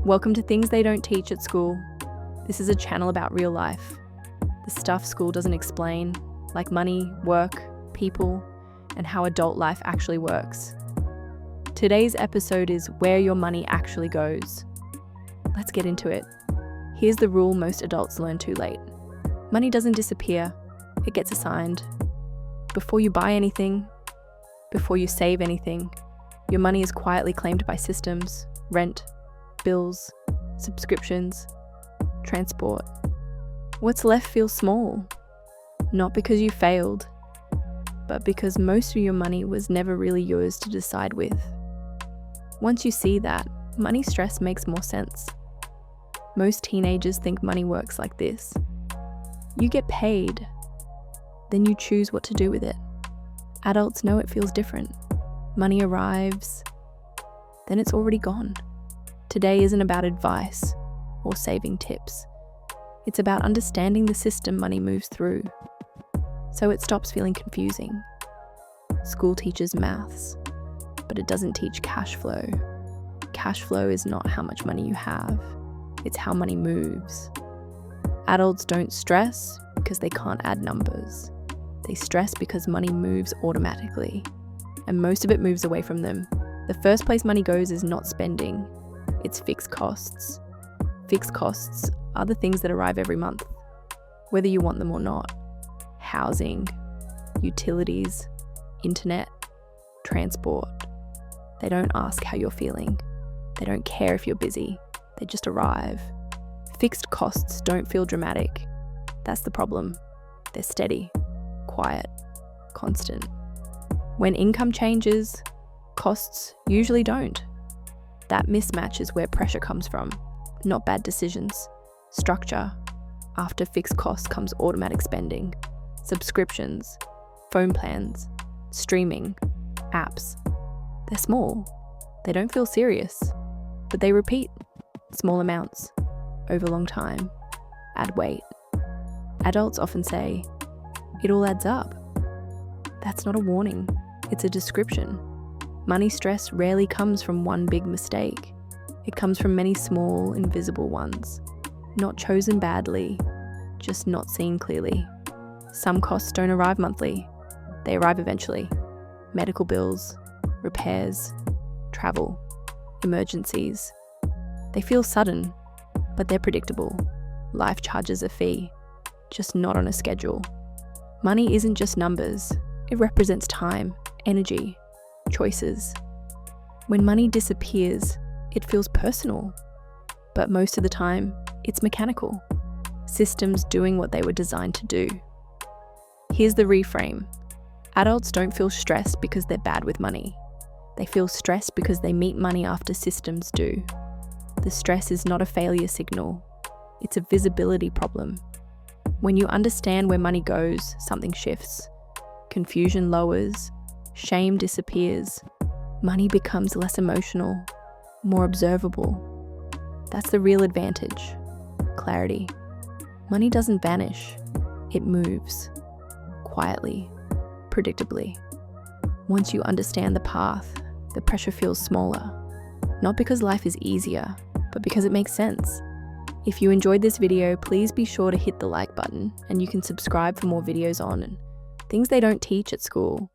Welcome to Things They Don't Teach at School. This is a channel about real life. The stuff school doesn't explain, like money, work, people, and how adult life actually works. Today's episode is where your money actually goes. Let's get into it. Here's the rule most adults learn too late. Money doesn't disappear, it gets assigned. Before you buy anything, before you save anything, your money is quietly claimed by systems, rent, bills, subscriptions, transport. What's left feels small, not because you failed, but because most of your money was never really yours to decide with. Once you see that, money stress makes more sense. Most teenagers think money works like this. You get paid, then you choose what to do with it. Adults know it feels different. Money arrives, then it's already gone. Today isn't about advice or saving tips. It's about understanding the system money moves through, so it stops feeling confusing. School teaches maths, but it doesn't teach cash flow. Cash flow is not how much money you have, it's how money moves. Adults don't stress because they can't add numbers. They stress because money moves automatically, and most of it moves away from them. The first place money goes is not spending, it's fixed costs. Fixed costs are the things that arrive every month, whether you want them or not. Housing, utilities, internet, transport. They don't ask how you're feeling. They don't care if you're busy. They just arrive. Fixed costs don't feel dramatic. That's the problem. They're steady, quiet, constant. When income changes, costs usually don't. That mismatch is where pressure comes from, not bad decisions. Structure. After fixed costs comes automatic spending, subscriptions, phone plans, streaming, apps. They're small. They don't feel serious, but they repeat. Small amounts, over long time, add weight. Adults often say, it all adds up. That's not a warning, it's a description. Money stress rarely comes from one big mistake. It comes from many small, invisible ones. Not chosen badly, just not seen clearly. Some costs don't arrive monthly. They arrive eventually. Medical bills, repairs, travel, emergencies. They feel sudden, but they're predictable. Life charges a fee, just not on a schedule. Money isn't just numbers. It represents time, energy, choices. When money disappears, it feels personal, but most of the time, it's mechanical. Systems doing what they were designed to do. Here's the reframe. Adults don't feel stressed because they're bad with money. They feel stressed because they meet money after systems do. The stress is not a failure signal. It's a visibility problem. When you understand where money goes, something shifts. Confusion lowers. Shame disappears. Money becomes less emotional, more observable. That's the real advantage. Clarity. Money doesn't vanish. It moves. Quietly. Predictably. Once you understand the path, the pressure feels smaller. Not because life is easier, but because it makes sense. If you enjoyed this video, please be sure to hit the like button, and you can subscribe for more videos on Things They Don't Teach at School.